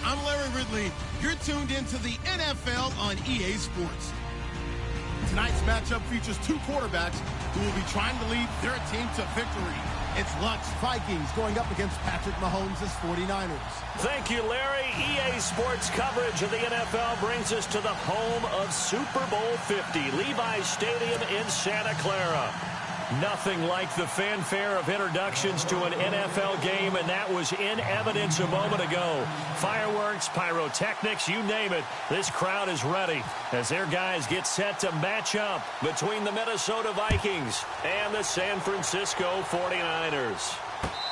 I'm Larry Ridley. You're tuned into the NFL on EA Sports. Tonight's matchup features two quarterbacks who will be trying to lead their team to victory. It's Lutz Vikings going up against Patrick Mahomes' 49ers. Thank you, Larry. EA Sports coverage of the NFL brings us to the home of Super Bowl 50, Levi's Stadium in Santa Clara. Nothing like the fanfare of introductions to an NFL game, and that was in evidence a moment ago. Fireworks, pyrotechnics, you name it. This crowd is ready as their guys get set to match up between the Minnesota Vikings and the San Francisco 49ers.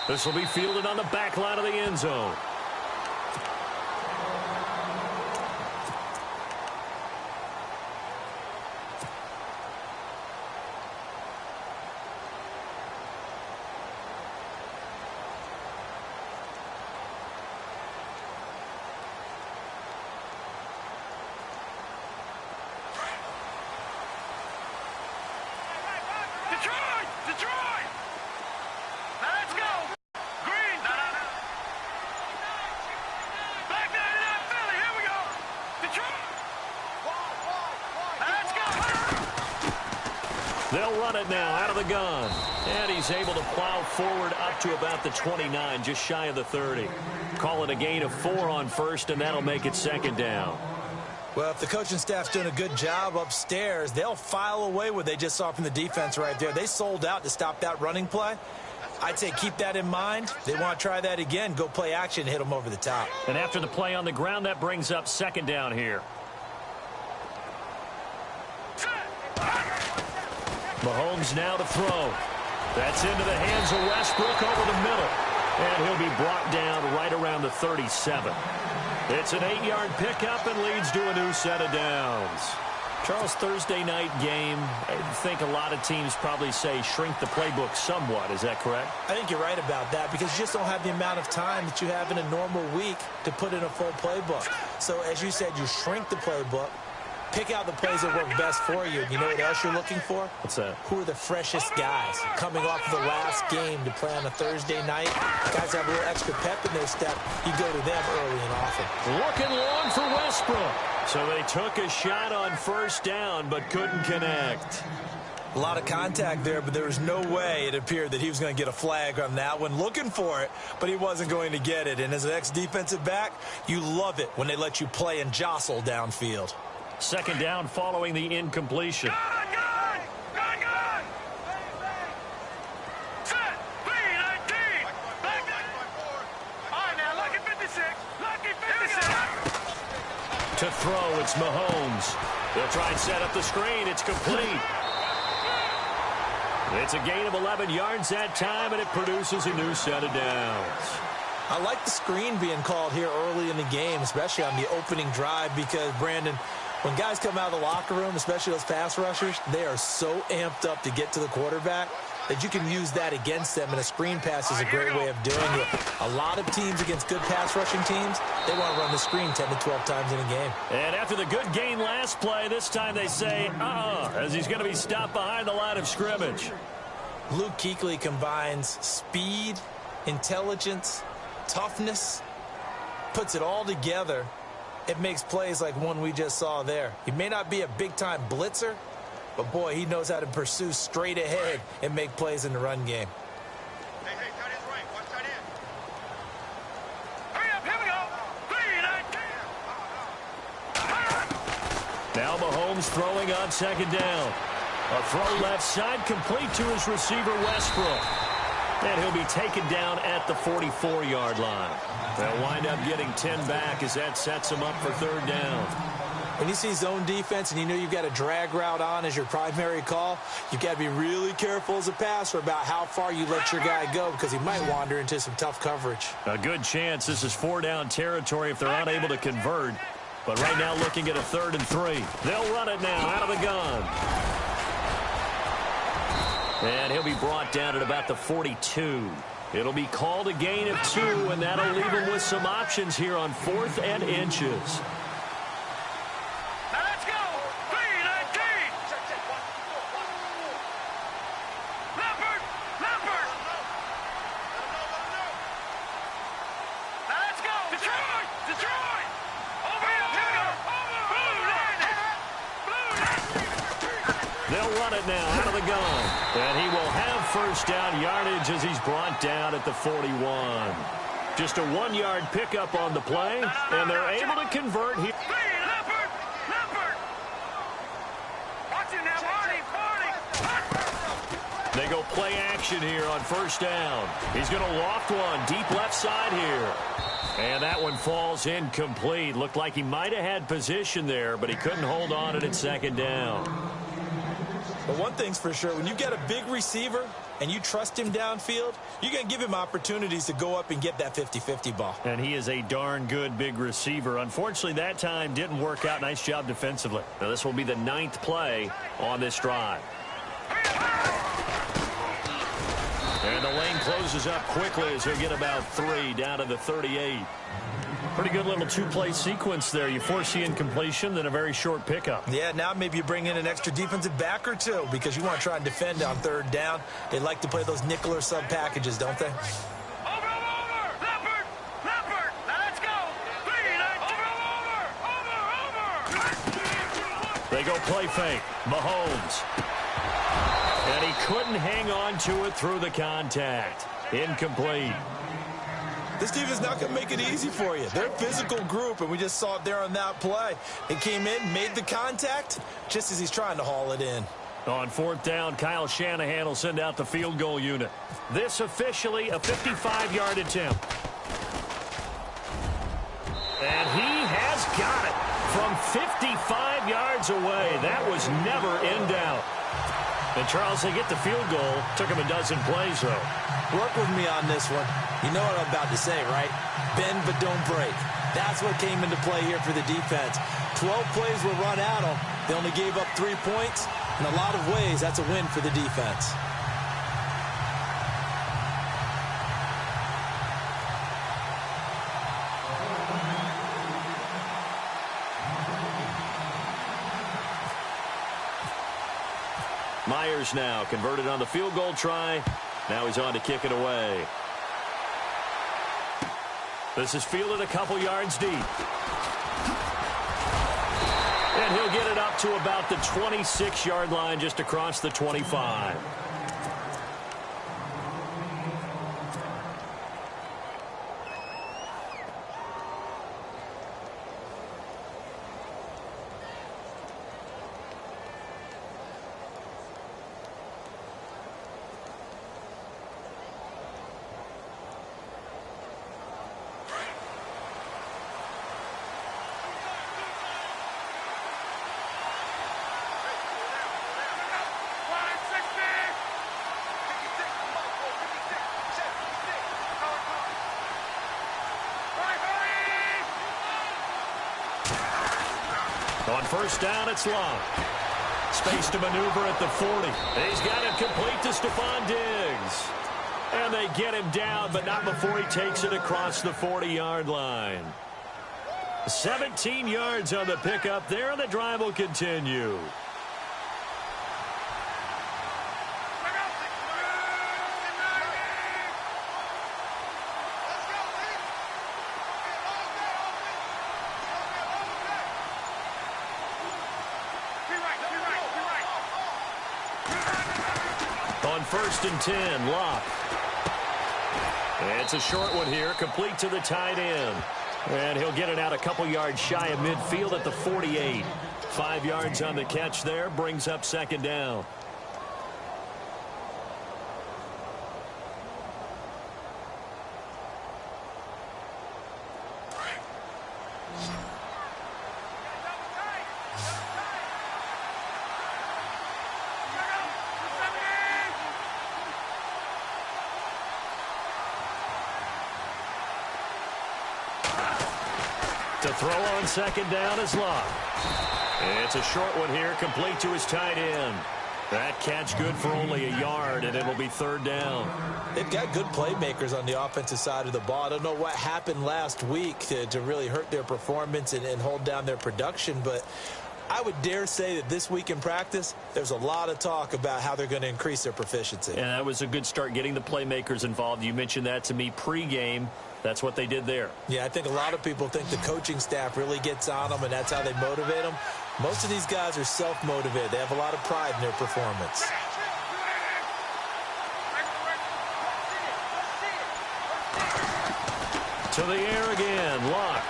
This will be fielded on the back line of the end zone. They'll run it now out of the gun. And he's able to plow forward up to about the 29, just shy of the 30. Call it a gain of 4 on first, and that'll make it second down. Well, if the coaching staff's doing a good job upstairs, they'll file away what they just saw from the defense right there. They sold out to stop that running play. I'd say keep that in mind. They want to try that again. Go play action, hit them over the top. And after the play on the ground, that brings up second down here. Mahomes now to throw. That's into the hands of Westbrook over the middle. And he'll be brought down right around the 37. It's an 8-yard pickup and leads to a new set of downs. Charles, Thursday night game, I think a lot of teams probably say shrink the playbook somewhat. Is that correct? I think you're right about that because you just don't have the amount of time that you have in a normal week to put in a full playbook. So as you said, you shrink the playbook. Pick out the plays that work best for you. You know what else you're looking for? What's that? Who are the freshest guys coming off of the last game to play on a Thursday night? Guys have a little extra pep in their step. You go to them early and often. Looking long for Westbrook. So they took a shot on first down but couldn't connect. A lot of contact there, but there was no way it appeared that he was going to get a flag on that one. Looking for it, but he wasn't going to get it. And as an ex-defensive back, you love it when they let you play and jostle downfield. Second down following the incompletion. To throw, it's Mahomes. They'll try and set up the screen. It's complete. It's a gain of 11 yards that time, and it produces a new set of downs. I like the screen being called here early in the game, especially on the opening drive, because, Brandon, when guys come out of the locker room, especially those pass rushers, they are so amped up to get to the quarterback that you can use that against them, and a screen pass is a great way of doing it. A lot of teams against good pass rushing teams, they want to run the screen 10 to 12 times in a game. And after the good gain last play, this time they say, as he's going to be stopped behind the line of scrimmage. Luke Kuechly combines speed, intelligence, toughness, puts it all together. It makes plays like one we just saw there. He may not be a big-time blitzer, but, boy, he knows how to pursue straight ahead and make plays in the run game. Hey, tight end's right. Watch tight end. Hurry up, here we go. Now Mahomes throwing on second down. A throw left side complete to his receiver, Westbrook. And he'll be taken down at the 44-yard line. They'll wind up getting 10 back as that sets him up for third down. When you see zone defense and you know you've got a drag route on as your primary call, you've got to be really careful as a passer about how far you let your guy go because he might wander into some tough coverage. A good chance this is 4-down territory if they're unable to convert. But right now looking at a 3rd and 3. They'll run it now out of the gun. And he'll be brought down at about the 42. It'll be called a gain of 2, and that'll leave him with some options here on 4th and inches. Now let's go. 3-19. Leopard. Leopard. Now let's go. Detroit. Detroit. Over here. Here we go. Blue line. Blue line. They'll run it now out of the gun. And he will have first down yardage as he's brought down at the 41. Just a 1-yard pickup on the play, and they're able to convert here. Leopard. Leopard. Watch it now. Party. They go play action here on first down. He's going to loft one deep left side here. And that one falls incomplete. Looked like he might have had position there, but he couldn't hold on at second down. But one thing's for sure, when you get a big receiver and you trust him downfield, you're going to give him opportunities to go up and get that 50-50 ball. And he is a darn good big receiver. Unfortunately, that time didn't work out. Nice job defensively. Now, this will be the 9th play on this drive. And the lane closes up quickly as he'll get about 3 down to the 38. Pretty good little 2-play sequence there. You force the incompletion, then a very short pickup. Yeah, now maybe you bring in an extra defensive back or two because you want to try and defend on 3rd down. They like to play those nickel or sub packages, don't they? Over. Leopard. Leopard. Now let's go. 3-19. Over. They go play fake. Mahomes. And he couldn't hang on to it through the contact. Incomplete. This defense is not going to make it easy for you. They're a physical group, and we just saw it there on that play. They came in, made the contact, just as he's trying to haul it in. On 4th down, Kyle Shanahan will send out the field goal unit. This officially a 55-yard attempt. And he has got it from 55 yards away. That was never in doubt. And, Charles, they get the field goal. Took him a dozen plays, though. Work with me on this one. You know what I'm about to say, right? Bend but don't break. That's what came into play here for the defense. 12 plays were run at them. They only gave up 3 points. In a lot of ways, that's a win for the defense. Myers now converted on the field goal try. Now he's on to kick it away. This is fielded a couple yards deep. And he'll get it up to about the 26-yard line, just across the 25. On first down, it's Long. Space to maneuver at the 40. He's got it complete to Stephon Diggs. And they get him down, but not before he takes it across the 40-yard line. 17 yards on the pickup there, and the drive will continue. On 1st and 10, Locke. It's a short one here, complete to the tight end. And he'll get it out a couple yards shy of midfield at the 48. 5 yards on the catch there, brings up second down. To throw on second down is Locke. It's a short one here, complete to his tight end. That catch good for only a yard, and it'll be third down. They've got good playmakers on the offensive side of the ball. I don't know what happened last week to really hurt their performance and hold down their production, but I would dare say that this week in practice, there's a lot of talk about how they're going to increase their proficiency. And that was a good start, getting the playmakers involved. You mentioned that to me pregame. That's what they did there. Yeah, I think a lot of people think the coaching staff really gets on them, and that's how they motivate them. Most of these guys are self-motivated. They have a lot of pride in their performance. To the air again, Luck.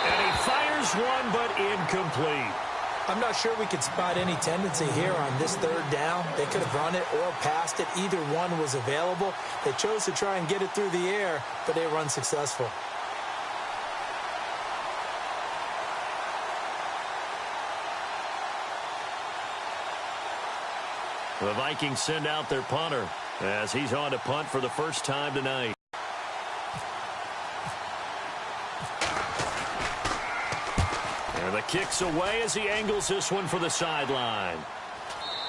And he fires one, but incomplete. I'm not sure we could spot any tendency here on this third down. They could have run it or passed it. Either one was available. They chose to try and get it through the air, but they were unsuccessful. The Vikings send out their punter as he's on to punt for the first time tonight. And the kick's away as he angles this one for the sideline.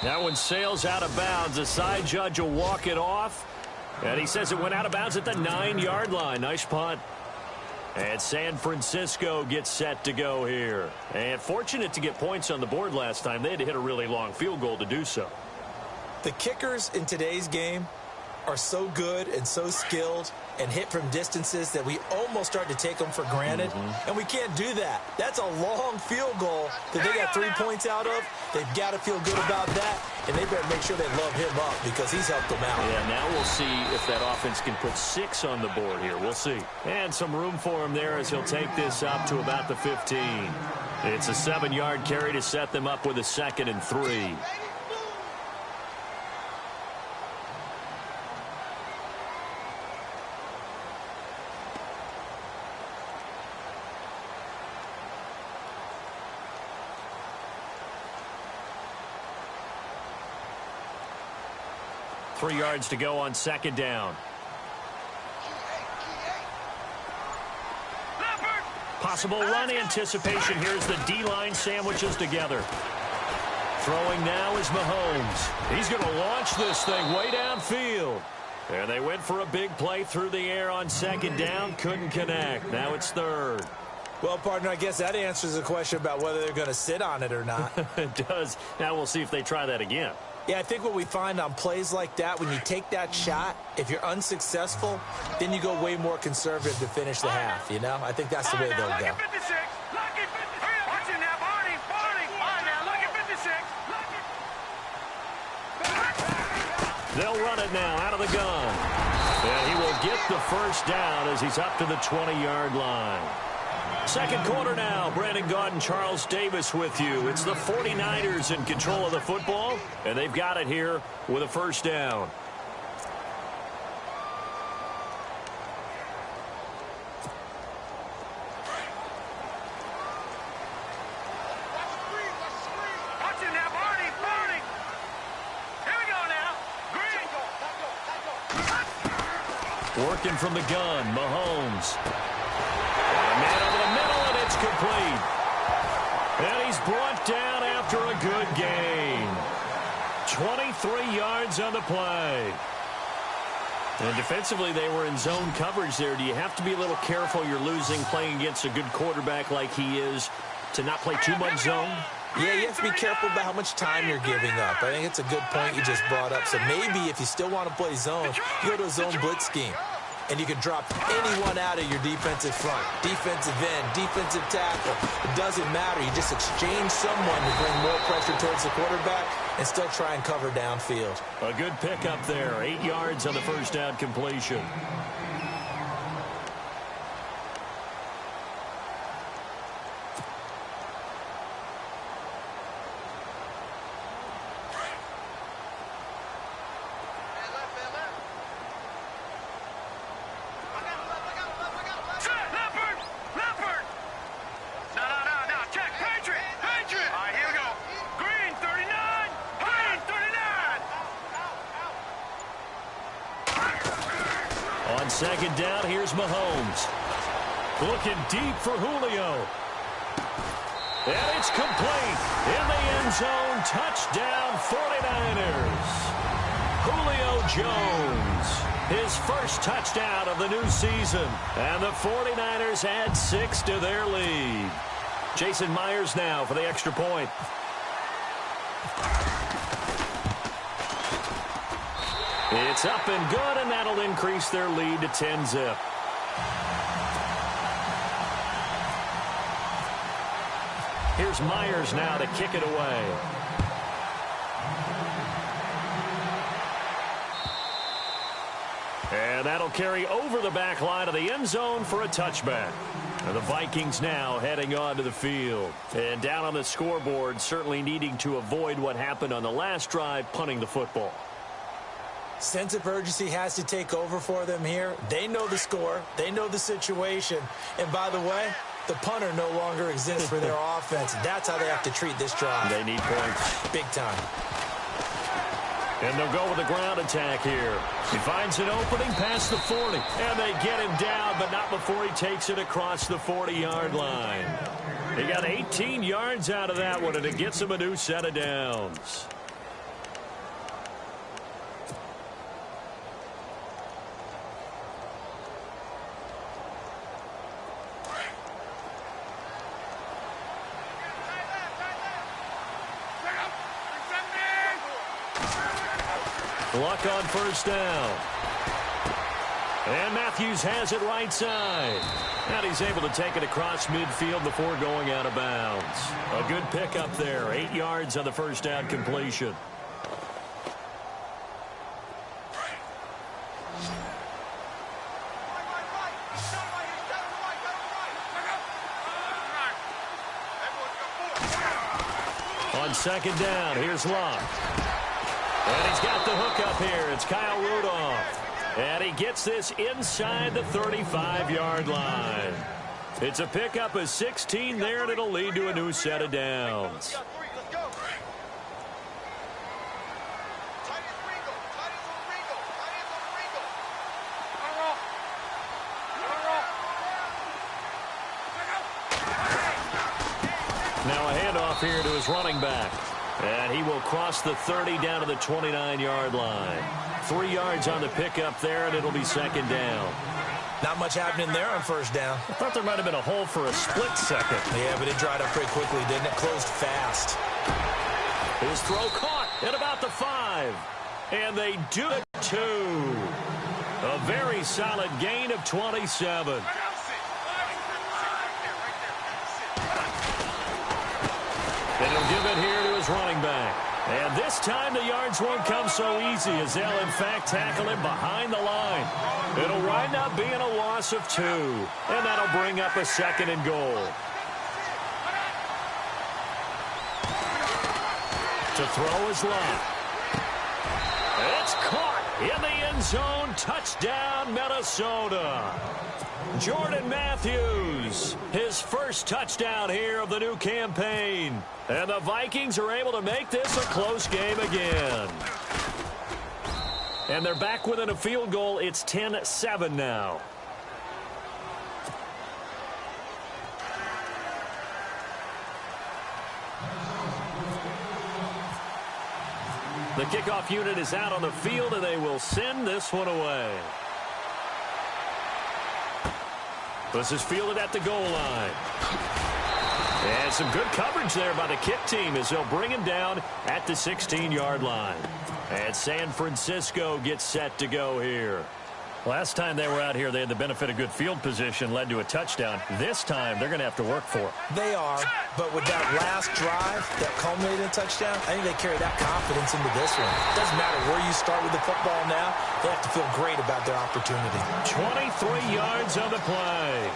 That one sails out of bounds. The side judge will walk it off. And he says it went out of bounds at the 9-yard line. Nice punt. And San Francisco gets set to go here. And fortunate to get points on the board last time. They had to hit a really long field goal to do so. The kickers in today's game are so good and so skilled and hit from distances that we almost start to take them for granted. And we can't do that. That's a long field goal that they got 3 points out of. They've got to feel good about that, and they better make sure they love him up because he's helped them out. Yeah, now we'll see if that offense can put 6 on the board here. We'll see. And some room for him there as he'll take this up to about the 15. It's a 7-yard carry to set them up with a 2nd and 3. Three yards to go on 2nd down. Possible run anticipation. Here's the D-line sandwiches together. Throwing now is Mahomes. He's going to launch this thing way downfield. And they went for a big play through the air on 2nd down. Couldn't connect. Now it's 3rd. Well, partner, I guess that answers the question about whether they're going to sit on it or not. It does. Now we'll see if they try that again. Yeah, I think what we find on plays like that, when you take that shot, if you're unsuccessful, then you go way more conservative to finish the half, you know? I think that's the way they'll go. They'll run it now out of the gun. And he will get the first down as he's up to the 20-yard line. Second quarter now. Brandon Gaudin, Charles Davis with you. It's the 49ers in control of the football, and they've got it here with a first down. Working from the gun, Mahomes. Man over the middle, and it's complete. And he's brought down after a good gain. 23 yards on the play. And defensively, they were in zone coverage there. Do you have to be a little careful you're losing playing against a good quarterback like he is to not play too much zone? Yeah, you have to be careful about how much time you're giving up. I think it's a good point you just brought up. So maybe if you still want to play zone, you go to a zone blitz scheme. And you can drop anyone out of your defensive front, defensive end, defensive tackle. It doesn't matter. You just exchange someone to bring more pressure towards the quarterback and still try and cover downfield. A good pickup there. 8 yards on the first down completion. Second down, here's Mahomes. Looking deep for Julio. And it's complete. In the end zone, touchdown 49ers. Julio Jones, his first touchdown of the new season. And the 49ers add 6 to their lead. Jason Myers now for the extra point. It's up and good, and that'll increase their lead to 10-zip. Here's Myers now to kick it away. And that'll carry over the back line of the end zone for a touchback. And the Vikings now heading onto the field. And down on the scoreboard, certainly needing to avoid what happened on the last drive, punting the football. Sense of urgency has to take over for them here. They know the score. They know the situation. And by the way, the punter no longer exists for their offense. That's how they have to treat this drive. They need points. Big time. And they'll go with a ground attack here. He finds an opening past the 40. And they get him down, but not before he takes it across the 40-yard line. He got 18 yards out of that one, and it gets him a new set of downs. Luck on first down. And Matthews has it right side. And he's able to take it across midfield before going out of bounds. A good pickup there. 8 yards on the first down completion. On second down, here's Luck. And he's got the hook up here. It's Kyle Rudolph. And he gets this inside the 35-yard line. It's a pickup of 16 there, and it'll lead to a new set of downs. Now a handoff here to his running back. And he will cross the 30 down to the 29-yard line. 3 yards on the pickup there, and it'll be second down. Not much happening there on first down. I thought there might have been a hole for a split second. Yeah, but it dried up pretty quickly, didn't it? Closed fast. His throw caught at about the 5. And they do it, too. A very solid gain of 27. And he'll give it here to his running back. And this time the yards won't come so easy as they'll, in fact, tackle him behind the line. It'll wind up being a loss of 2. And that'll bring up a second and goal. To throw is Luck. It's caught in the end zone. Touchdown, Minnesota. Jordan Matthews, his first touchdown here of the new campaign. And the Vikings are able to make this a close game again. And they're back within a field goal. It's 10-7 now. The kickoff unit is out on the field, and they will send this one away. This is fielded at the goal line. And some good coverage there by the kick team as they'll bring him down at the 16-yard line. And San Francisco gets set to go here. Last time they were out here, they had the benefit of good field position, led to a touchdown. This time, they're going to have to work for it. They are, but with that last drive that culminated in a touchdown, I think they carry that confidence into this one. It doesn't matter where you start with the football now. They have to feel great about their opportunity. 23 yards on the play.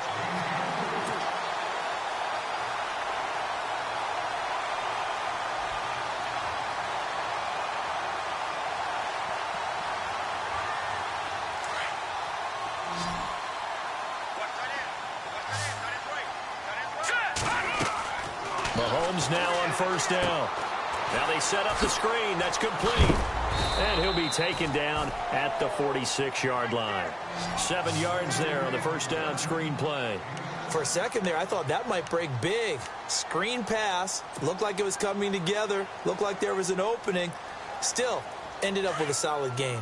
Mahomes now on first down. Now they set up the screen. That's complete. And he'll be taken down at the 46-yard line. 7 yards there on the first down screen play. For a second there, I thought that might break big. Screen pass. Looked like it was coming together. Looked like there was an opening. Still, ended up with a solid game.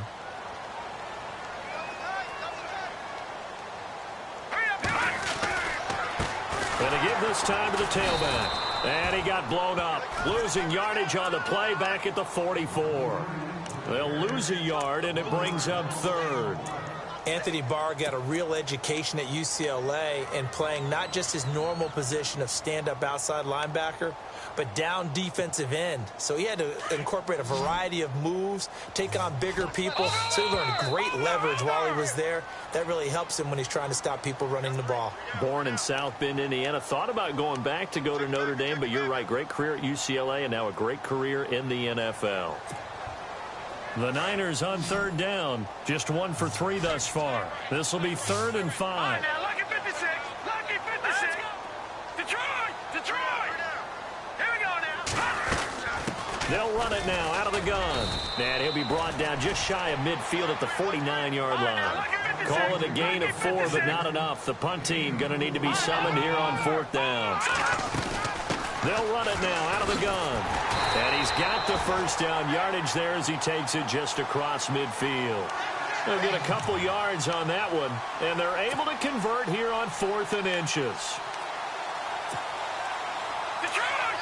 And to give this time to the tailback. And he got blown up. Losing yardage on the play back at the 44. They'll lose a yard, and it brings up third. Anthony Barr got a real education at UCLA and playing not just his normal position of stand-up outside linebacker, but down defensive end. So he had to incorporate a variety of moves, take on bigger people. So he learned great leverage while he was there. That really helps him when he's trying to stop people running the ball. Born in South Bend, Indiana. Thought about going back to go to Notre Dame, but you're right. Great career at UCLA and now a great career in the NFL. The Niners on third down. Just 1 for 3 thus far. This will be 3rd and 5. Now, lucky 56. Lucky 56. Detroit. Here we go now. They'll run it now out of the gun. And he'll be brought down just shy of midfield at the 49-yard line. Call it a gain of 4, but not enough. The punt team going to need to be summoned here on 4th down. They'll run it now out of the gun. And he's got the first down yardage there as he takes it just across midfield. They'll get a couple yards on that one, and they're able to convert here on 4th and inches. Detroit!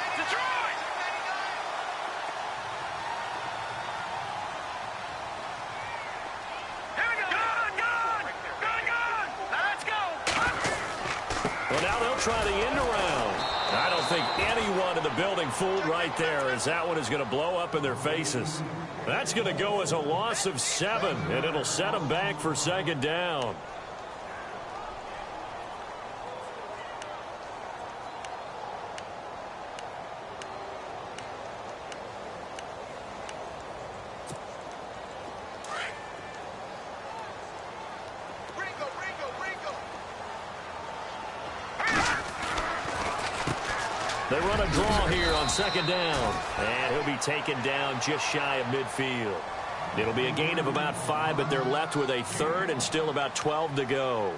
Here we go. Gun. Let's go. Well, now they'll try the end around. I don't think anyone in the building fooled right there, as that one is going to blow up in their faces. That's going to go as a loss of 7, and it'll set them back for 2nd down. They run a draw here on 2nd down. And he'll be taken down just shy of midfield. It'll be a gain of about 5, but they're left with a 3rd and still about 12 to go.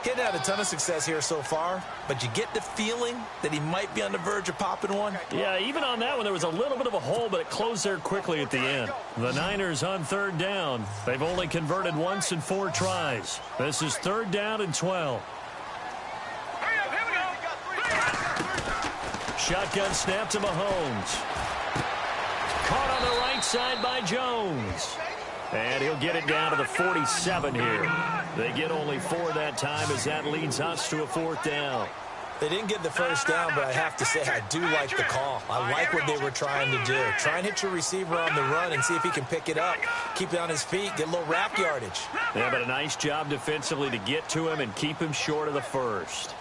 He hadn't had a ton of success here so far, but you get the feeling that he might be on the verge of popping one. Yeah, even on that one, there was a little bit of a hole, but it closed there quickly at the end. The Niners on 3rd down. They've only converted once in 4 tries. This is 3rd down and 12. Shotgun snap to Mahomes. Caught on the right side by Jones. And he'll get it down to the 47 here. They get only 4 that time as that leads us to a 4th down. They didn't get the first down, but I have to say I do like the call. I like what they were trying to do. Try and hit your receiver on the run and see if he can pick it up. Keep it on his feet, get a little wrap yardage. Yeah, but a nice job defensively to get to him and keep him short of the first.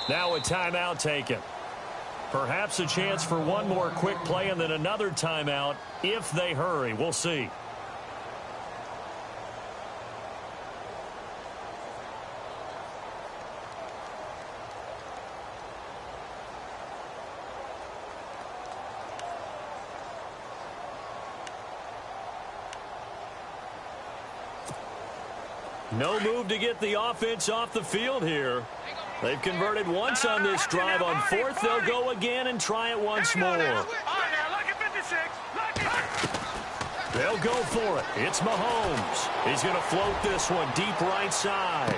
Now a timeout taken. Perhaps a chance for one more quick play and then another timeout if they hurry. We'll see. No move to get the offense off the field here. They've converted once on this drive. On 4th, they'll go again and try it once more. They'll go for it. It's Mahomes. He's going to float this one deep right side.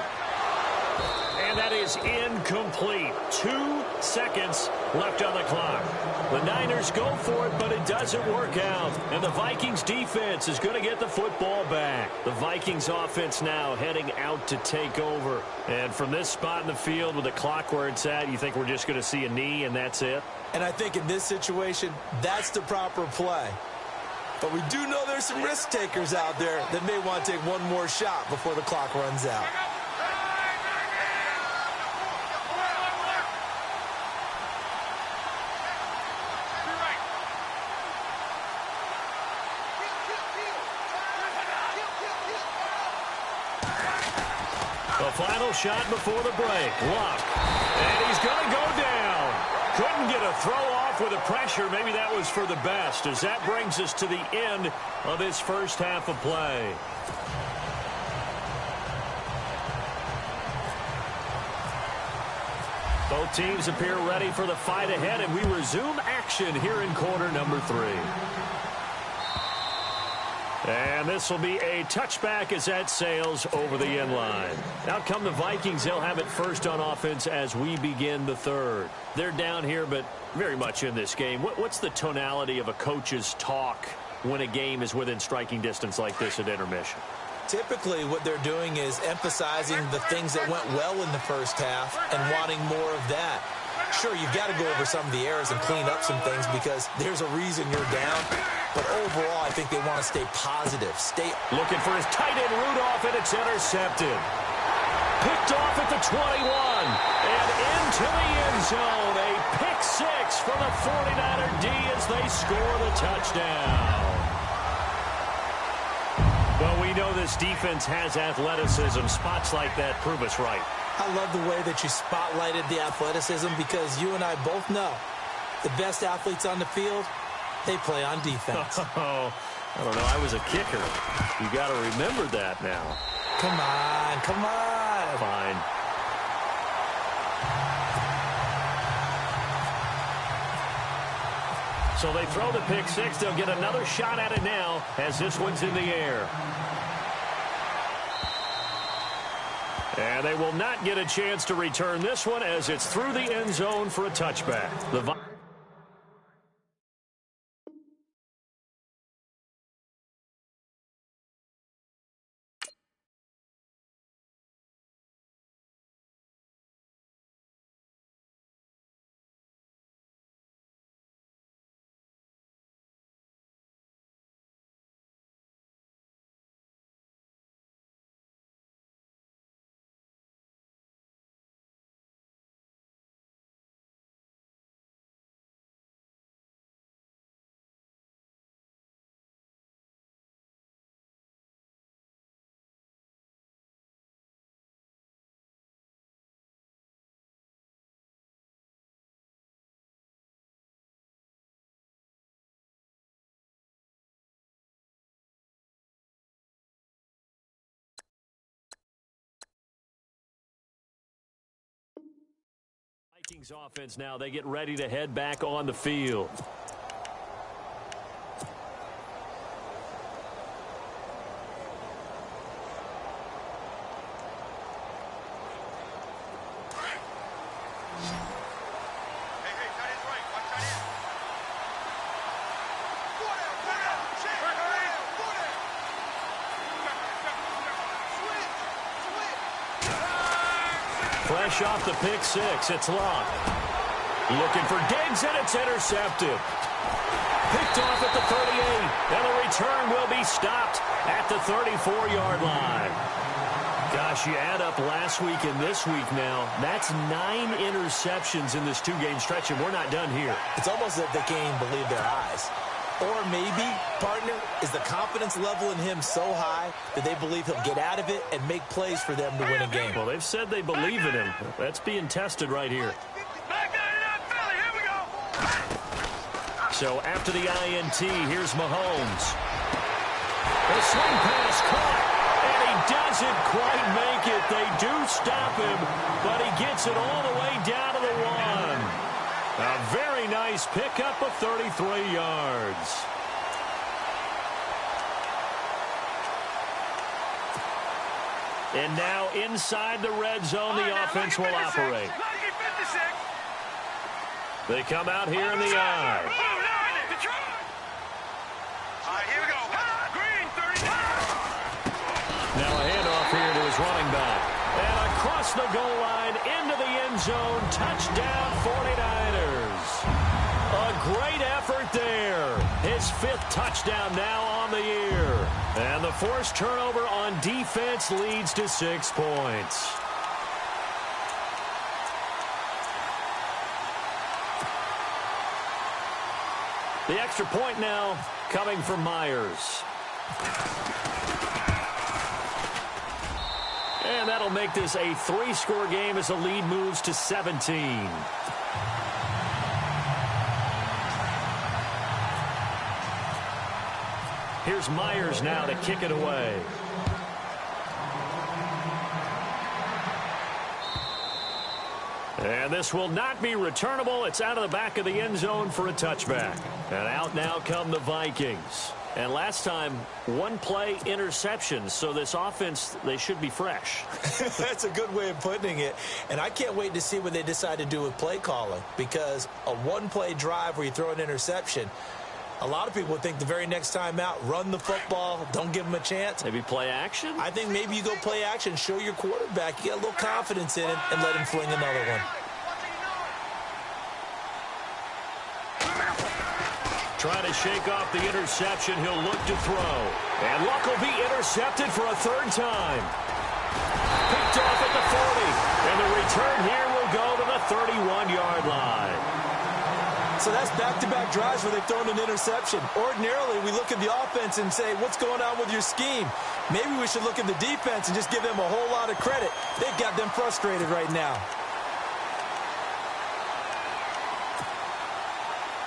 And that is incomplete. 2 seconds left on the clock. The Niners go for it, but it doesn't work out. And the Vikings defense is going to get the football back. The Vikings offense now heading out to take over. And from this spot in the field with the clock where it's at, you think we're just going to see a knee and that's it? And I think in this situation, that's the proper play. But we do know there's some risk takers out there that may want to take one more shot before the clock runs out. The final shot before the break. Luck. And he's going to go down. Couldn't get a throw off with the pressure. Maybe that was for the best, as that brings us to the end of this first half of play. Both teams appear ready for the fight ahead, and we resume action here in quarter number 3. And this will be a touchback as that sails over the end line. Out come the Vikings. They'll have it first on offense as we begin the third. They're down here, but very much in this game. What's the tonality of a coach's talk when a game is within striking distance like this at intermission? Typically, what they're doing is emphasizing the things that went well in the first half and wanting more of that. Sure, you've got to go over some of the errors and clean up some things because there's a reason you're down. But overall, I think they want to stay positive. Looking for his tight end Rudolph, and it's intercepted. Picked off at the 21. And into the end zone. A pick 6 for the 49er D as they score the touchdown. Well, we know this defense has athleticism. Spots like that prove us right. I love the way that you spotlighted the athleticism because you and I both know the best athletes on the field, they play on defense. Oh, I don't know. I was a kicker. You got to remember that now. Come on, come on. Fine. So they throw the pick 6. They'll get another shot at it now as this one's in the air. And they will not get a chance to return this one as it's through the end zone for a touchback. Vikings offense now, they get ready to head back on the field. Fresh off the pick 6, it's Luck. Looking for Diggs, and it's intercepted. Picked off at the 38, and the return will be stopped at the 34-yard line. Gosh, you add up last week and this week now, that's 9 interceptions in this 2-game stretch, and we're not done here. It's almost as if they can't even believe their eyes. Or maybe, partner, is the confidence level in him so high that they believe he'll get out of it and make plays for them to win a game. Well, they've said they believe in him. That's being tested right here. So after the INT, here's Mahomes. The swing pass caught, and he doesn't quite make it. They do stop him, but he gets it all the way down to the 1. A very nice pickup of 33 yards. And now inside the red zone, the offense will operate. They come out here in the eye. Here we go. Green, 39. Now a handoff here to his running back. And across the goal line into the end zone. Touchdown 49ers. A great effort there. His 5th touchdown now on the year. And the forced turnover on defense leads to 6 points. The extra point now coming from Myers. And that'll make this a 3-score game as the lead moves to 17. Here's Myers now to kick it away. And this will not be returnable. It's out of the back of the end zone for a touchback. And out now come the Vikings. And last time, one-play interception. So this offense, they should be fresh. That's a good way of putting it. And I can't wait to see what they decide to do with play calling. Because a one-play drive where you throw an interception, a lot of people think the very next time out, run the football, don't give them a chance. Maybe play action? I think maybe you go play action, show your quarterback, you get a little confidence in it, and let him fling another one. Trying to shake off the interception. He'll look to throw. And Luck will be intercepted for a third time. Picked off at the 40. And the return here will go to the 31-yard line. So that's back-to-back drives where they've thrown an interception. Ordinarily, we look at the offense and say, what's going on with your scheme? Maybe we should look at the defense and just give them a whole lot of credit. They've got them frustrated right now.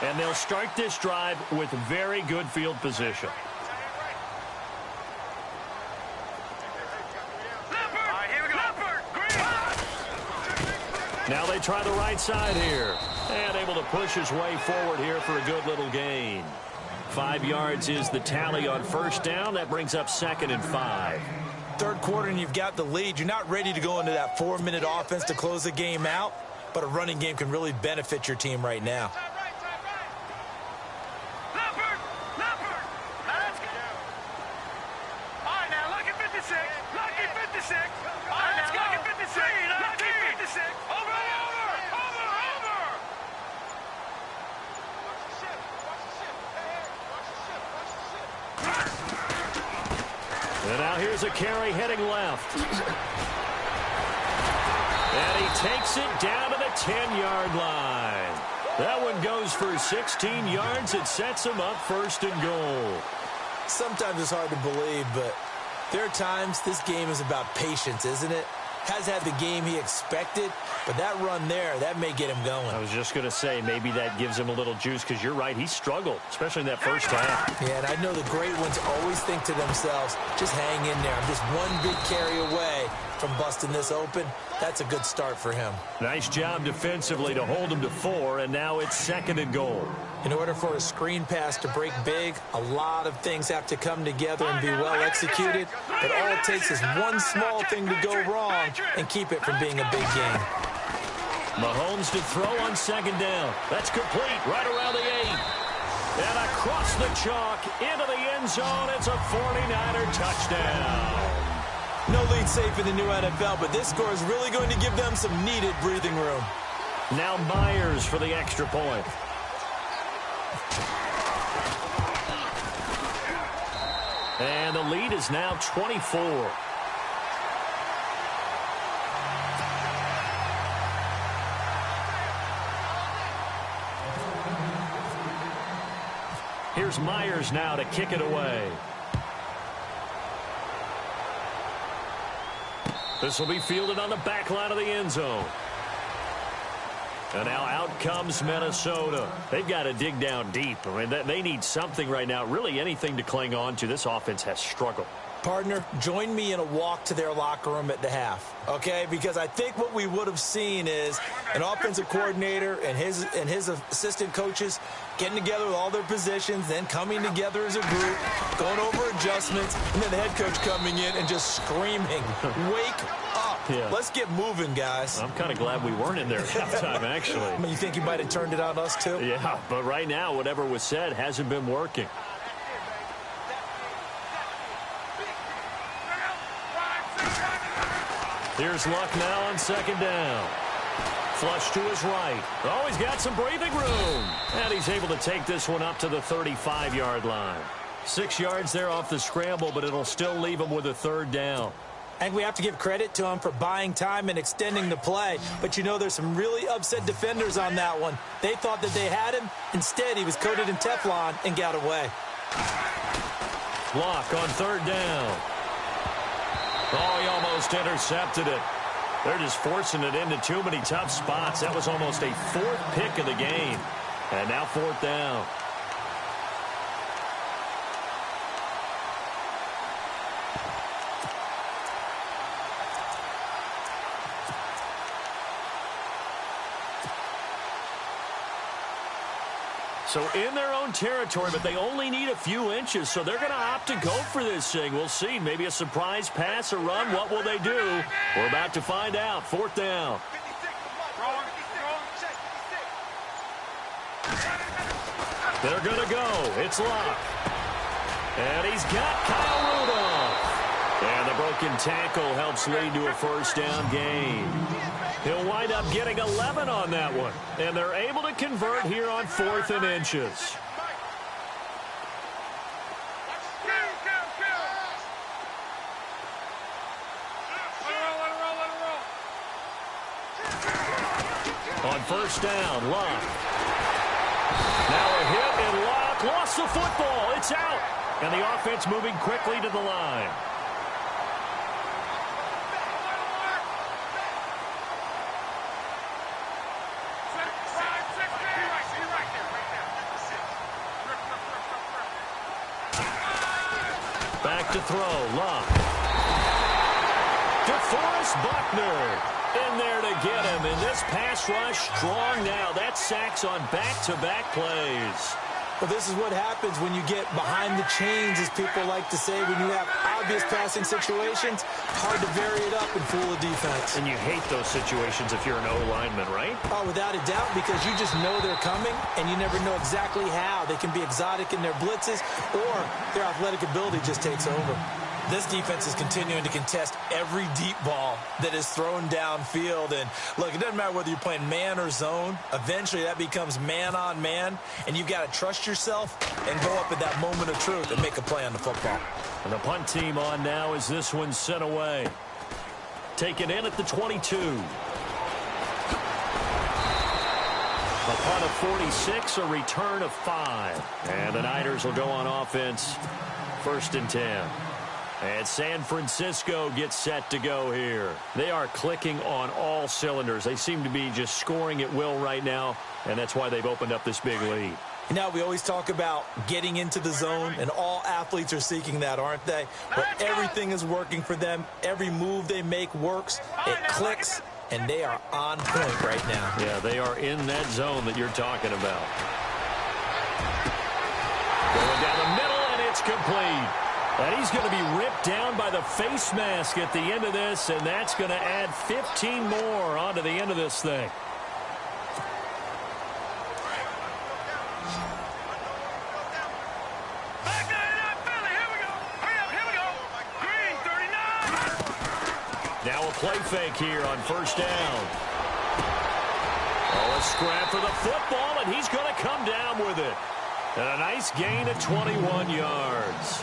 And they'll start this drive with very good field position. Now they try the right side here. And able to push his way forward here for a good little gain. 5 yards is the tally on first down. That brings up 2nd and 5. Third quarter and you've got the lead. You're not ready to go into that 4-minute offense to close the game out. But a running game can really benefit your team right now. And now here's a carry heading left. And he takes it down to the 10-yard line. That one goes for 16 yards. It sets him up 1st and goal. Sometimes it's hard to believe, but there are times this game is about patience, isn't it? Has had the game he expected, but that run there, that may get him going. I was just going to say, maybe that gives him a little juice, because you're right, he struggled, especially in that first half. Yeah, and I know the great ones always think to themselves, just hang in there. I'm just one big carry away from busting this open. That's a good start for him. Nice job defensively to hold him to 4, and now it's 2nd and goal. In order for a screen pass to break big, a lot of things have to come together and be well executed. But all it takes is one small thing to go wrong and keep it from being a big game. Mahomes to throw on 2nd down. That's complete right around the 8. And across the chalk into the end zone. It's a 49er touchdown. No lead safe in the new NFL, but this score is really going to give them some needed breathing room. Now Myers for the extra point. And the lead is now 24. Here's Myers now to kick it away. This will be fielded on the back line of the end zone. And now out comes Minnesota. They've got to dig down deep. I mean, they need something right now, really anything to cling on to. This offense has struggled. Partner, join me in a walk to their locker room at the half, okay? Because I think what we would have seen is an offensive coordinator and his assistant coaches getting together with all their positions, then coming together as a group, going over adjustments, and then the head coach coming in and just screaming, wake up. Yeah. Let's get moving, guys. I'm kind of glad we weren't in there at halftime, actually. I mean, you think you might have turned it on us, too? Yeah, but right now, whatever was said hasn't been working. Here's Luck now on 2nd down. Flush to his right. Oh, he's got some breathing room. And he's able to take this one up to the 35-yard line. 6 yards there off the scramble, but it'll still leave him with a 3rd down. I think we have to give credit to him for buying time and extending the play. But, you know, there's some really upset defenders on that one. They thought that they had him. Instead, he was coated in Teflon and got away. Luck on 3rd down. Oh, he almost intercepted it. They're just forcing it into too many tough spots. That was almost a fourth pick of the game. And now fourth down. So in their own territory, but they only need a few inches, so they're going to opt to go for this thing. We'll see. Maybe a surprise pass or run. What will they do? We're about to find out. Fourth down. They're going to go. It's locked. And he's got Kyle Rudolph. And the broken tackle helps lead to a first down gain. He'll wind up getting 11 on that one. And they're able to convert here on 4th and inches. On first down, Locke. Now a hit, and Locke lost the football. It's out. And the offense moving quickly to the line. Back to throw, Locke. DeForest Buckner in there to get him. And this pass rush strong now. That's sacks on back-to-back plays. Well, this is what happens when you get behind the chains, as people like to say. When you have obvious passing situations, hard to vary it up and fool a defense. And you hate those situations if you're an O-lineman, right? Oh, without a doubt, because you just know they're coming, and you never know exactly how. They can be exotic in their blitzes, or their athletic ability just takes over. This defense is continuing to contest every deep ball that is thrown downfield. And, look, it doesn't matter whether you're playing man or zone. Eventually, that becomes man-on-man, and you've got to trust yourself and go up at that moment of truth and make a play on the football. And the punt team on now as this one's sent away. Taken in at the 22. A punt of 46, a return of 5. And the Niners will go on offense, 1st and 10. And San Francisco gets set to go here. They are clicking on all cylinders. They seem to be just scoring at will right now, and that's why they've opened up this big lead. Now, we always talk about getting into the zone, and all athletes are seeking that, aren't they? But everything is working for them. Every move they make works. It clicks, and they are on point right now. Yeah, they are in that zone that you're talking about. Going down the middle, and it's complete. And he's going to be ripped down by the face mask at the end of this, and that's going to add 15 more onto the end of this thing. Now a play fake here on first down. Oh, a scrap for the football, and he's going to come down with it. And a nice gain of 21 yards.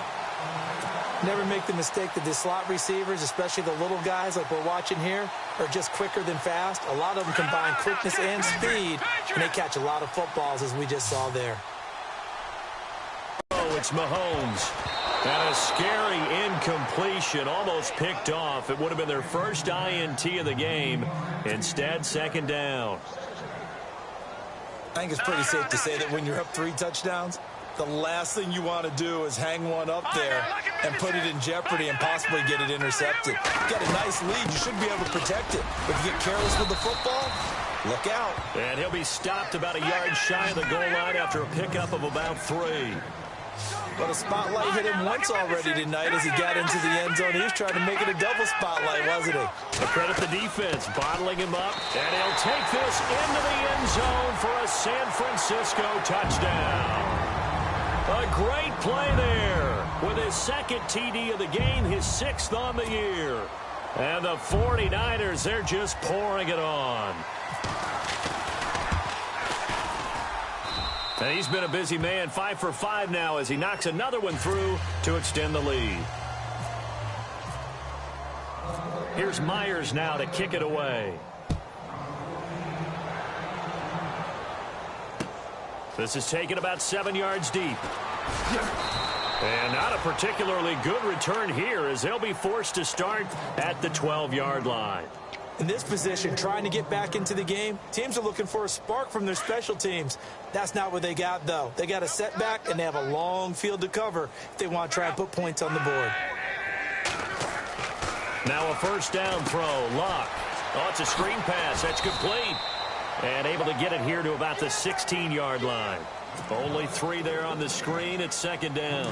Never make the mistake that the slot receivers, especially the little guys like we're watching here, are just quicker than fast. A lot of them combine quickness and speed, and they catch a lot of footballs, as we just saw there. Oh, it's Mahomes. And a scary incompletion, almost picked off. It would have been their first INT of the game. Instead, 2nd down. I think it's pretty safe to say that when you're up 3 touchdowns, the last thing you want to do is hang one up there and put it in jeopardy and possibly get it intercepted. You got a nice lead. You should be able to protect it. But if you get careless with the football, look out. And he'll be stopped about a yard shy of the goal line after a pickup of about 3. But a spotlight hit him once already tonight as he got into the end zone. He was trying to make it a double spotlight, wasn't he? But credit the defense, bottling him up. And he'll take this into the end zone for a San Francisco touchdown. A great play there with his 2nd TD of the game, his 6th on the year. And the 49ers, they're just pouring it on. And he's been a busy man, 5 for 5 now as he knocks another one through to extend the lead. Here's Myers now to kick it away. This is taken about 7 yards deep. And not a particularly good return here as they'll be forced to start at the 12-yard line. In this position, trying to get back into the game, teams are looking for a spark from their special teams. That's not what they got, though. They got a setback, and they have a long field to cover if they want to try and put points on the board. Now a first down throw. Luck. Oh, it's a screen pass. That's complete. And able to get it here to about the 16-yard line. Only 3 there on the screen. It's second down.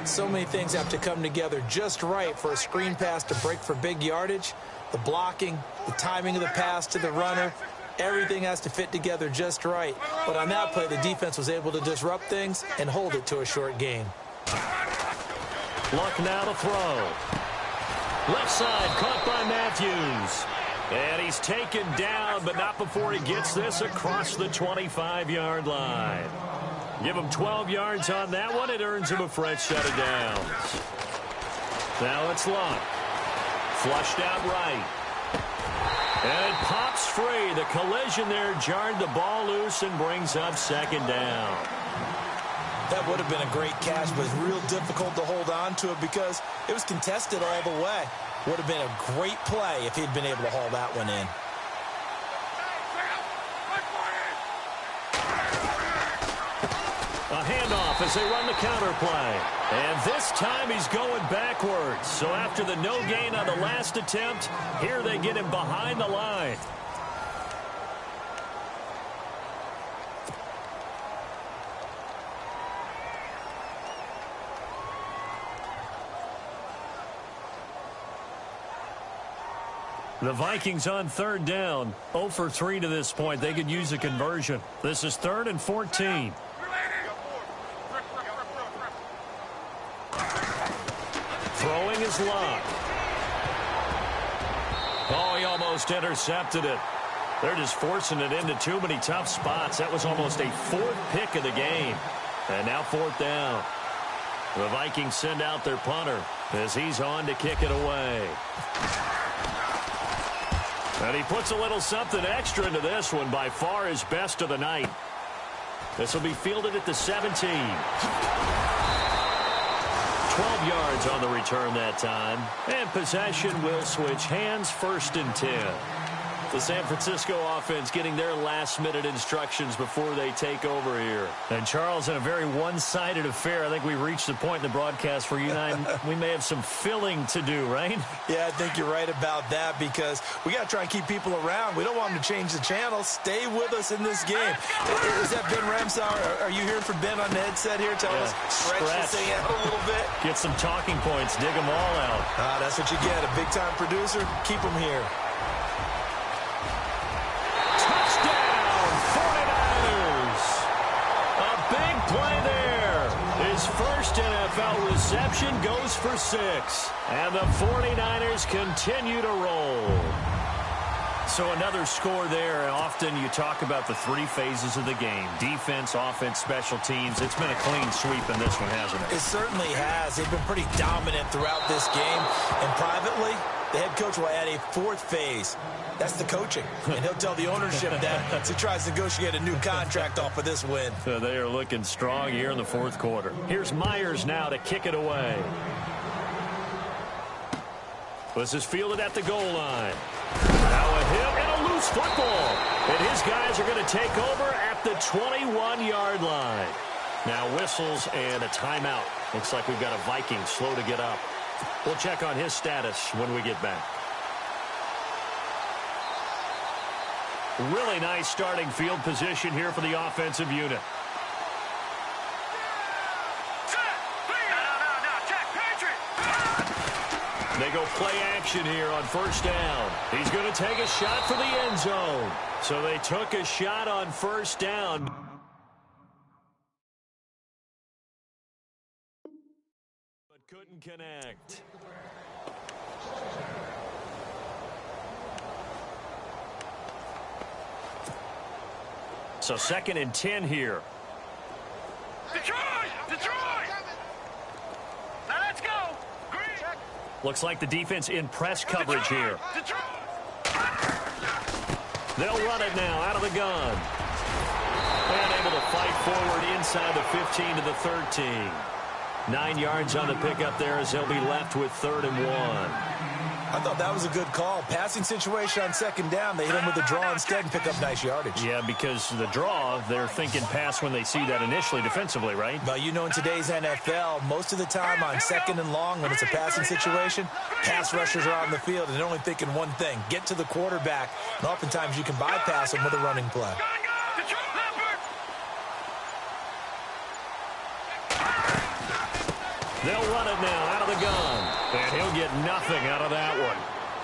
So many things have to come together just right for a screen pass to break for big yardage. The blocking, the timing of the pass to the runner, everything has to fit together just right. But on that play, the defense was able to disrupt things and hold it to a short gain. Luck now to throw. Left side caught by Matthews. And he's taken down, but not before he gets this across the 25-yard line. Give him 12 yards on that one. It earns him a fresh set of downs. Now it's Luck. Flushed out right. And it pops free. The collision there jarred the ball loose and brings up second down. That would have been a great catch, but it's real difficult to hold on to it because it was contested all the way. Would have been a great play if he'd been able to haul that one in. A handoff as they run the counter play. And this time he's going backwards. So after the no gain on the last attempt, here they get him behind the line. The Vikings on third down, 0 for 3 to this point. They could use a conversion. This is 3rd and 14. Throwing is Luck. Oh, he almost intercepted it. They're just forcing it into too many tough spots. That was almost a 4th pick of the game. And now 4th down. The Vikings send out their punter as he's on to kick it away. And he puts a little something extra into this one, by far his best of the night. This will be fielded at the 17. 12 yards on the return that time. And possession will switch hands, 1st and 10. The San Francisco offense getting their last-minute instructions before they take over here. And, Charles, in a very one-sided affair, I think we've reached the point in the broadcast where you and I, we may have some filling to do, right? Yeah, I think you're right about that because we got to try and keep people around. We don't want them to change the channel. Stay with us in this game. Is that Ben Ramsauer? Are you hearing from Ben on the headset here? Tell us, stretch this thing out a little bit. Get some talking points. Dig them all out. That's what you get. A big-time producer. Keep them here. Play there. His first NFL reception goes for 6. And the 49ers continue to roll. So another score there. Often you talk about the 3 phases of the game. Defense, offense, special teams. It's been a clean sweep in this one, hasn't it? It certainly has. They've been pretty dominant throughout this game. And privately, the head coach will add a 4th phase. That's the coaching. And he'll tell the ownership that as he tries to negotiate a new contract off of this win. So they are looking strong here in the 4th quarter. Here's Myers now to kick it away. This is fielded at the goal line. Now a hit and a loose football. And his guys are going to take over at the 21-yard line. Now whistles and a timeout. Looks like we've got a Viking slow to get up. We'll check on his status when we get back. Really nice starting field position here for the offensive unit. They go play action here on first down. He's going to take a shot for the end zone. So they took a shot on first down. But couldn't connect. So 2nd and 10 here. Detroit! Detroit! Now let's go! Green! Looks like the defense in press coverage here. Detroit! They'll run it now out of the gun. And able to fight forward inside the 15 to the 13. 9 yards on the pickup there as they'll be left with 3rd and 1. I thought that was a good call. Passing situation on 2nd down. They hit him with a draw instead and pick up nice yardage. Yeah, because the draw, they're thinking pass when they see that initially defensively, right? Well, you know, in today's NFL, most of the time on 2nd and long, when it's a passing situation, pass rushers are on the field, and they're only thinking one thing, get to the quarterback. And oftentimes you can bypass them with a running play. They'll run it now out of the gun. And he'll get nothing out of that one.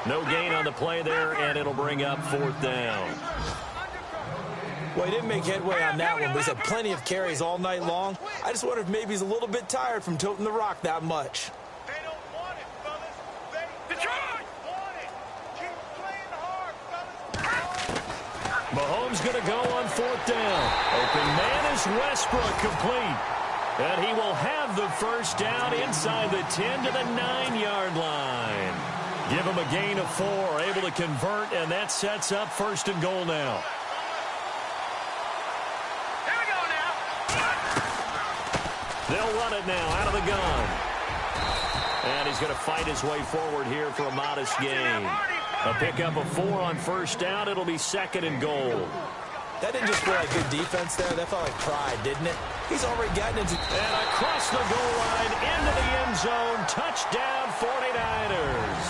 No gain on the play there, and it'll bring up 4th down. Well, he didn't make headway on that one, but he's had plenty of carries all night long. I just wonder if maybe he's a little bit tired from toting the rock that much. They don't want it, fellas. They don't want it. Keep playing hard, fellas. Mahomes going to go on 4th down. Open man is Westbrook, complete. And he will have the 1st down inside the 10 to the 9-yard line. Give him a gain of 4, able to convert, and that sets up 1st and goal now. Here we go now. They'll run it now out of the gun. And he's going to fight his way forward here for a modest gain. A pickup of 4 on 1st down. It'll be 2nd and goal. That didn't just feel like good defense there. That felt like pride, didn't it? He's already gotten into... And across the goal line, into the end zone. Touchdown, 49ers.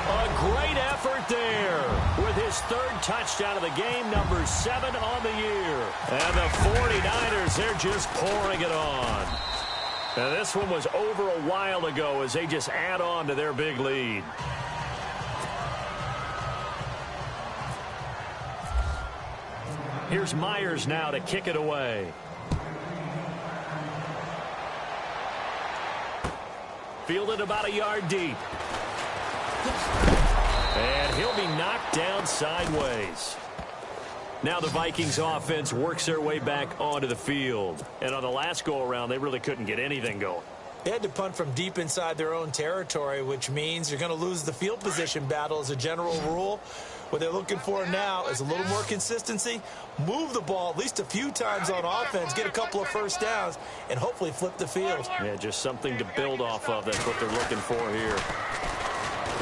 A great effort there with his 3rd touchdown of the game, number 7 on the year. And the 49ers, they're just pouring it on. And this one was over a while ago as they just add on to their big lead. Here's Myers now to kick it away. Fielded about a yard deep. And he'll be knocked down sideways. Now the Vikings offense works their way back onto the field. And on the last go-around, they really couldn't get anything going. They had to punt from deep inside their own territory, which means you're going to lose the field position battle as a general rule. What they're looking for now is a little more consistency, move the ball at least a few times on offense, get a couple of 1st downs, and hopefully flip the field. Yeah, just something to build off of. That's what they're looking for here.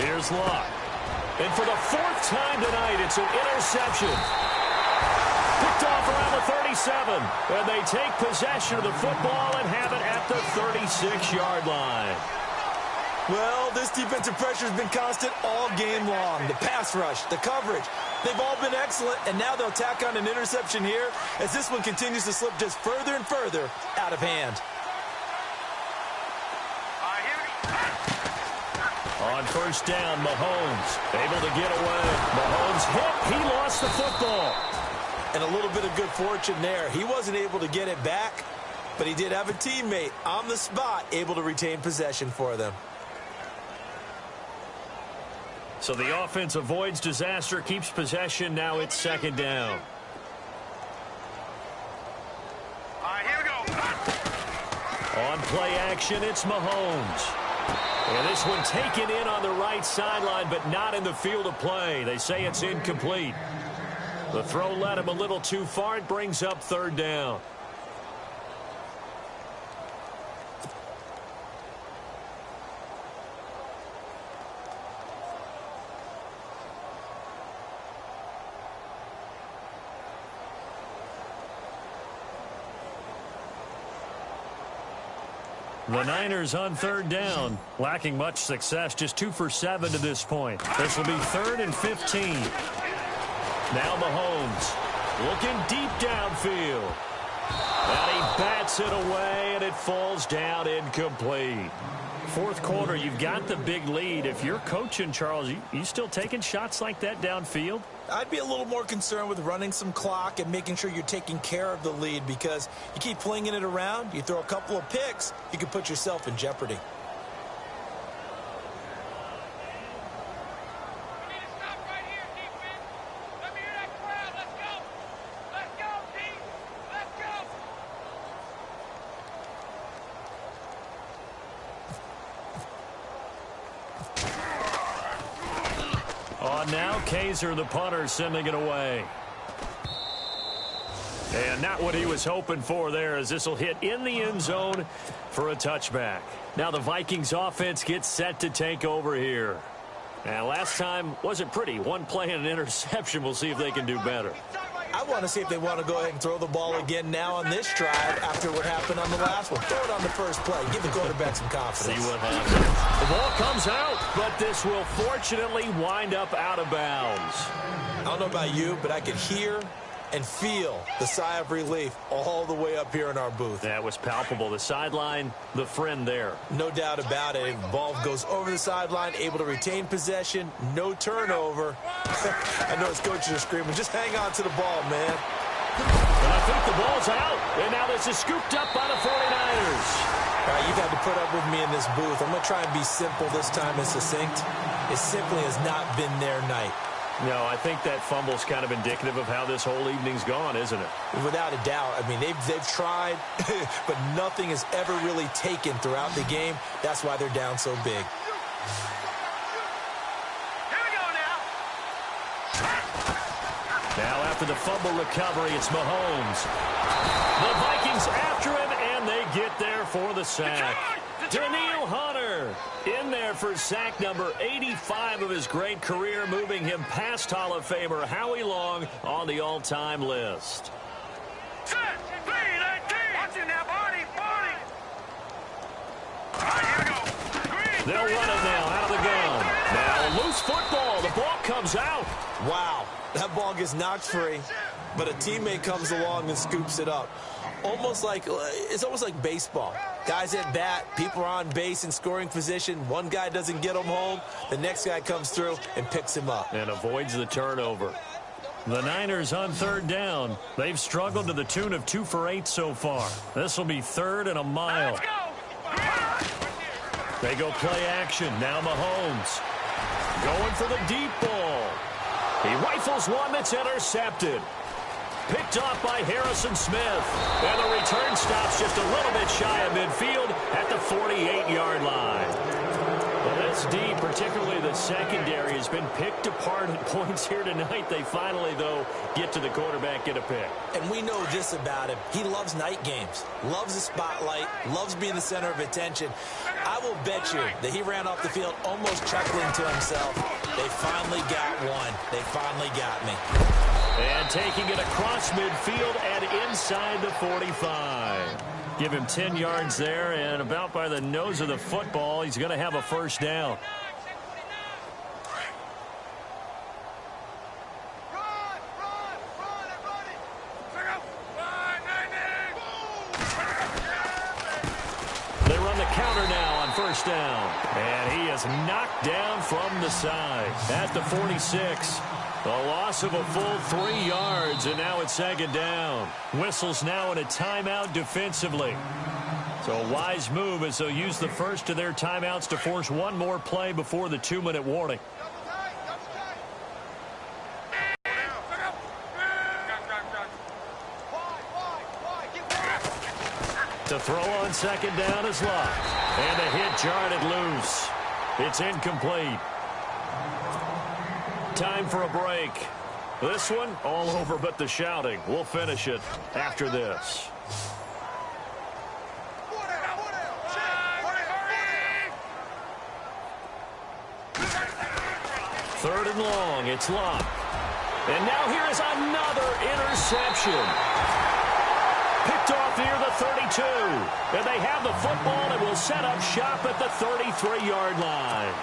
Here's Luck. And for the 4th time tonight, it's an interception. Picked off around the 37. And they take possession of the football and have it at the 36-yard line. Well, this defensive pressure has been constant all game long. The pass rush, the coverage, they've all been excellent, and now they'll tack on an interception here as this one continues to slip just further and further out of hand. On 1st down, Mahomes able to get away. Mahomes hit. He lost the football. And a little bit of good fortune there. He wasn't able to get it back, but he did have a teammate on the spot able to retain possession for them. So the offense avoids disaster, keeps possession. Now it's 2nd down. All right, here we go. On play action, it's Mahomes. And this one taken in on the right sideline, but not in the field of play. They say it's incomplete. The throw led him a little too far. It brings up 3rd down. The Niners on 3rd down, lacking much success, just 2 for 7 to this point. This will be 3rd and 15. Now Mahomes looking deep downfield. And he bats it away, and it falls down incomplete. 4th quarter, you've got the big lead. If you're coaching, Charles, you still taking shots like that downfield? I'd be a little more concerned with running some clock and making sure you're taking care of the lead, because you keep flinging it around, you throw a couple of picks, you can put yourself in jeopardy. Now Kaiser, the punter, sending it away. And not what he was hoping for there, as this will hit in the end zone for a touchback. Now the Vikings offense gets set to take over here. And last time wasn't pretty. One play and an interception. We'll see if they can do better. I want to see if they want to go ahead and throw the ball again now on this drive after what happened on the last one. Throw it on the first play. Give the quarterback some confidence. See what happens. The ball comes out, but this will fortunately wind up out of bounds. I don't know about you, but I could hear and feel the sigh of relief all the way up here in our booth. That was palpable. The sideline, the friend there. No doubt about it. The ball goes over the sideline, able to retain possession, no turnover. I know his coaches are screaming, just hang on to the ball, man. And I think the ball's out. And now this is scooped up by the 49ers. All right, you've had to put up with me in this booth. I'm going to try and be simple this time and succinct. It simply has not been their night. No, I think that fumble's kind of indicative of how this whole evening's gone, isn't it? Without a doubt. I mean, they've tried, but nothing is ever really taken throughout the game. That's why they're down so big. Here we go now. Now after the fumble recovery, it's Mahomes. The Vikings after him, and they get there for the sack. Daniil Hunter in there for sack number 85 of his great career, moving him past Hall of Famer Howie Long on the all-time list. Set. Speed 18. Watch it now, Barney. Barney. All right, here we go. Green. They'll run it now out of the gun. Now loose football. The ball comes out. Wow, that ball gets knocked free, but a teammate comes along and scoops it up. It's almost like baseball. Guys at bat, people are on base in scoring position. One guy doesn't get him home. The next guy comes through and picks him up. And avoids the turnover. The Niners on third down. They've struggled to the tune of 2 for 8 so far. This will be 3rd and a mile. Let's go. They go play action. Now Mahomes going for the deep ball. He rifles one that's intercepted. Picked off by Harrison Smith. And the return stops just a little bit shy of midfield at the 48-yard line. Well, this D, particularly the secondary, has been picked apart at points here tonight. They finally, though, get to the quarterback, get a pick. And we know this about him. He loves night games, loves the spotlight, loves being the center of attention. I will bet you that he ran off the field almost chuckling to himself. They finally got one. They finally got me. And taking it across midfield and inside the 45. Give him 10 yards there, and about by the nose of the football, he's going to have a first down. They run the counter now on first down. And he is knocked down from the side at the 46. A loss of a full 3 yards, and now it's 2nd down. Whistles now in a timeout defensively. So a wise move as they'll use the first of their timeouts to force one more play before the 2-minute warning. To throw on 2nd down is Luck. And a hit jarred it loose. It's incomplete. Time for a break. This one all over but the shouting. We'll finish it after this. Third and long. It's Luck. And now here is another interception. Picked off near the 32. And they have the football and will set up shop at the 33-yard line.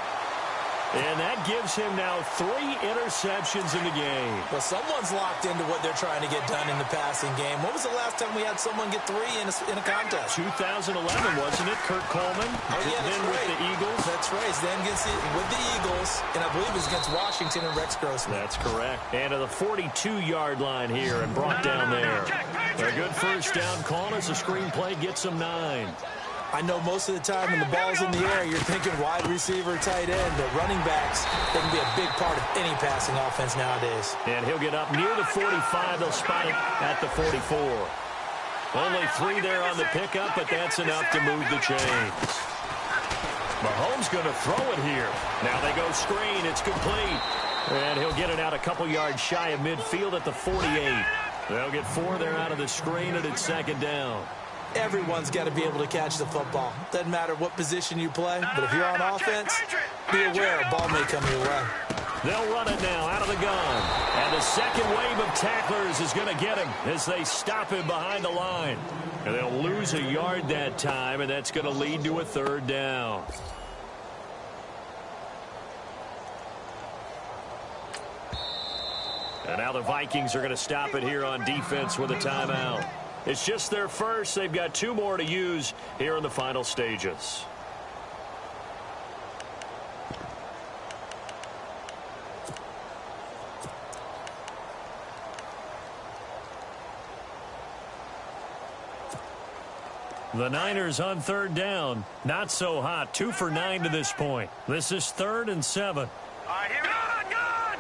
And that gives him now 3 interceptions in the game. Well, someone's locked into what they're trying to get done in the passing game. When was the last time we had someone get 3 in a contest? 2011, wasn't it? Kurt Coleman. Oh, yeah, then with the Eagles. That's right. Then with the Eagles, and I believe it was against Washington and Rex Grossman. That's correct. And to the 42-yard line here and brought down there. A good first down call as the screenplay gets him 9. I know most of the time when the ball's in the air, you're thinking wide receiver, tight end, but running backs, they can be a big part of any passing offense nowadays. And he'll get up near the 45. They'll spot it at the 44. Only 3 there on the pickup, but that's enough to move the chains. Mahomes going to throw it here. Now they go screen. It's complete. And he'll get it out a couple yards shy of midfield at the 48. They'll get 4 there out of the screen, and it's second down. Everyone's got to be able to catch the football. Doesn't matter what position you play, but if you're on offense, be aware a ball may come your way. They'll run it now out of the gun. And the second wave of tacklers is going to get him as they stop him behind the line. And they'll lose a yard that time, and that's going to lead to a third down. And now the Vikings are going to stop it here on defense with a timeout. It's just their first. They've got 2 more to use here in the final stages. The Niners on third down. Not so hot. 2 for 9 to this point. This is 3rd and 7. All right, here we go. Gun.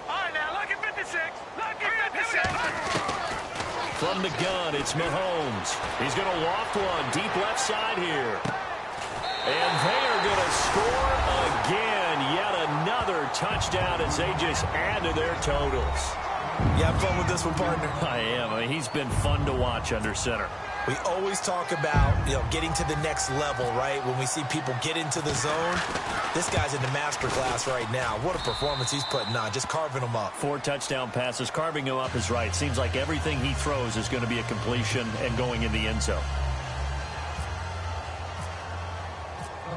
All right, now, look at 56. Look at 56. From the gun, it's Mahomes. He's going to loft one deep left side here. And they are going to score again. Yet another touchdown as they just add to their totals. You have fun with this one, partner? I am. I mean, he's been fun to watch under center. We always talk about, getting to the next level, right? When we see people get into the zone, this guy's in the master class right now. What a performance he's putting on, just carving them up. 4 touchdown passes. Carving him up is right. Seems like everything he throws is going to be a completion and going in the end zone.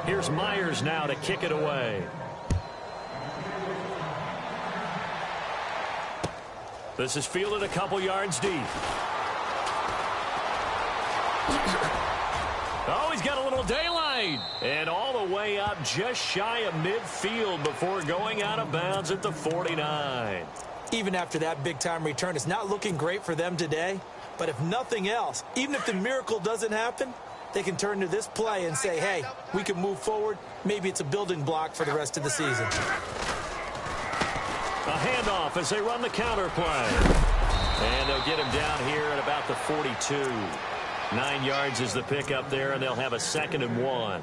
Here's Myers now to kick it away. This is fielded a couple yards deep. Oh, he's got a little daylight. And all the way up just shy of midfield before going out of bounds at the 49. Even after that big-time return, it's not looking great for them today. But if nothing else, even if the miracle doesn't happen, they can turn to this play and say, hey, we can move forward. Maybe it's a building block for the rest of the season. A handoff as they run the counter play. And they'll get him down here at about the 42. 9 yards is the pickup there, and they'll have a 2nd and 1.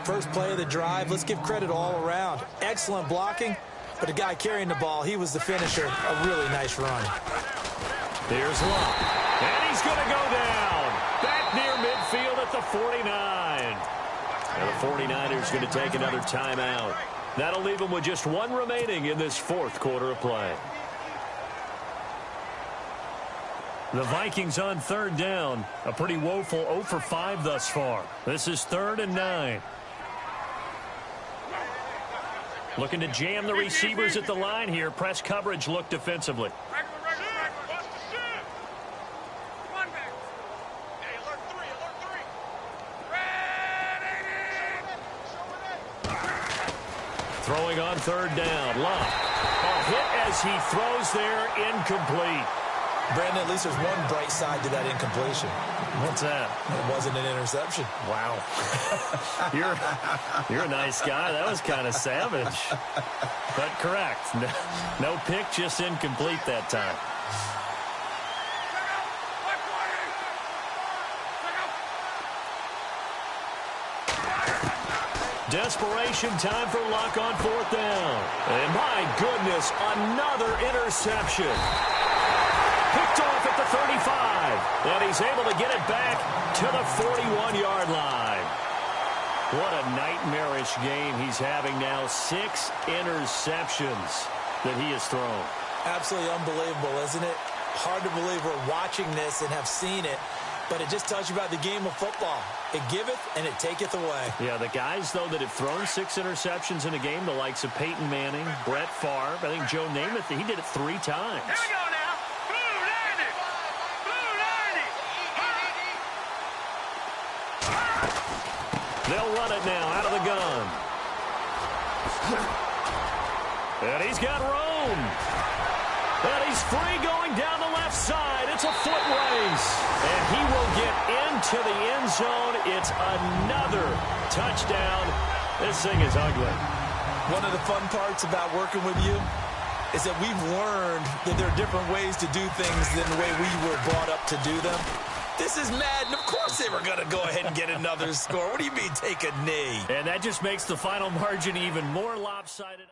First play of the drive. Let's give credit all around. Excellent blocking, but the guy carrying the ball, he was the finisher. A really nice run. Here's Luck. And he's going to go down. Back near midfield at the 49. And the 49ers going to take another timeout. That'll leave them with just 1 remaining in this 4th quarter of play. The Vikings on third down. A pretty woeful 0 for 5 thus far. This is 3rd and 9. Looking to jam the receivers at the line here. Press coverage look defensively. Throwing on third down. Luck. A hit as he throws there. Incomplete. Brandon, at least there's one bright side to that incompletion. What's that? It wasn't an interception. Wow. You're a nice guy. That was kind of savage. But correct. No pick, just incomplete that time. Desperation time for Luck on 4th down. And my goodness, another interception. Picked off at the 35. And he's able to get it back to the 41-yard line. What a nightmarish game he's having now. 6 interceptions that he has thrown. Absolutely unbelievable, isn't it? Hard to believe we're watching this and have seen it. But it just tells you about the game of football. It giveth and it taketh away. Yeah, the guys, though, that have thrown 6 interceptions in a game, the likes of Peyton Manning, Brett Favre, I think Joe Namath, he did it 3 times. Here we go now. Blue 90. Blue 90. They'll run it now out of the gun. And he's got room. And he's free going down the left side. It's a foot race. And he will get into the end zone. It's another touchdown. This thing is ugly. One of the fun parts about working with you is that we've learned that there are different ways to do things than the way we were brought up to do them. This is Madden. Of course they were going to go ahead and get another score. What do you mean take a knee? And that just makes the final margin even more lopsided.